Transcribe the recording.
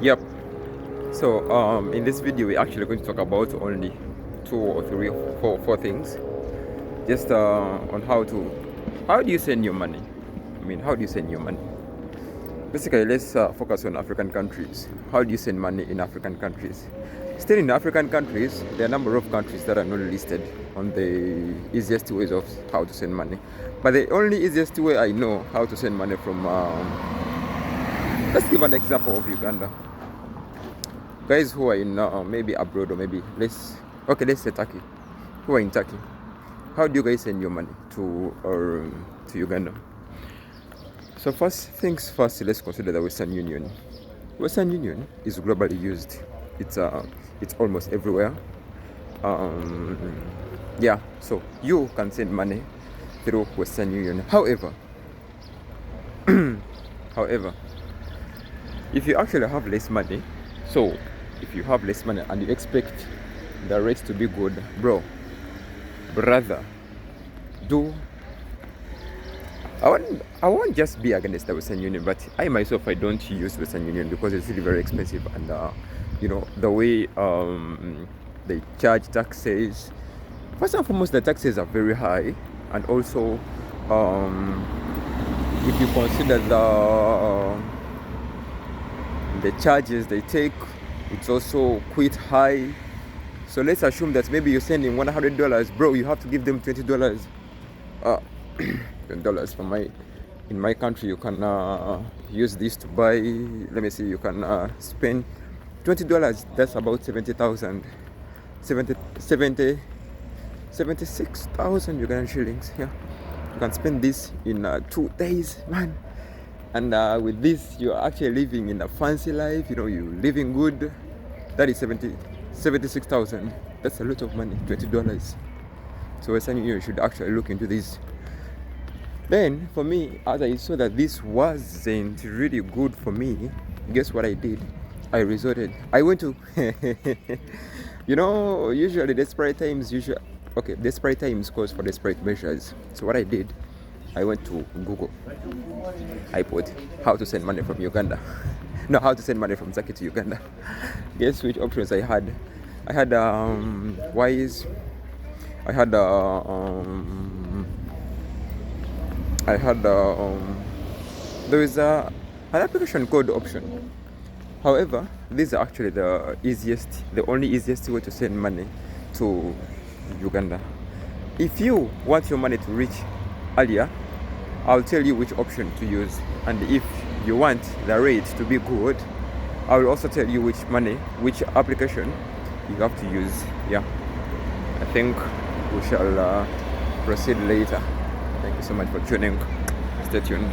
Yep. So in this video we're actually going to talk about only two or three or four things, just on how do you send your money. I mean, how do you send your money? Basically, let's focus on African countries. How do you send money in African countries? Still in African countries, there are a number of countries that are not listed on the easiest ways of how to send money. But the only easiest way I know how to send money from, let's give an example of Uganda. Guys who are in maybe abroad, or maybe let's say Turkey. Who are in Turkey? How do you guys send your money to Uganda? So first things first, let's consider the Western Union. Western Union is globally used. It's almost everywhere. Yeah, so you can send money through Western Union. However, if you actually have less money, so if you have less money and you expect the rates to be good, brother, I won't just be against the Western Union, but I myself, I don't use Western Union because it's really very expensive, and the way they charge taxes. First and foremost, the taxes are very high, and also if you consider the charges they take, it's also quite high. So let's assume that maybe you're sending $100, bro, you have to give them $20. $20 in my country, you can use this to buy, let me see, you can spend $20, that's about 76,000 Ugandan shillings. Yeah, you can spend this in 2 days, man. And with this, you're actually living in a fancy life, you're living good. That is 76,000. That's a lot of money, $20. So Western Union should actually look into this. Then for me, as I saw that this wasn't really good for me, guess what I did? I went to usually desperate times calls for desperate measures. So what I did, I went to Google. I put how to send money from Uganda. No, how to send money from Turkey to Uganda. Guess which options I had? I had Wise. I had there is an application called Option. However, these are actually the only easiest way to send money to Uganda. If you want your money to reach earlier, I'll tell you which option to use, and if you want the rate to be good, I will also tell you which application you have to use. Yeah, I think we shall proceed later. Thank you so much for tuning. Stay tuned.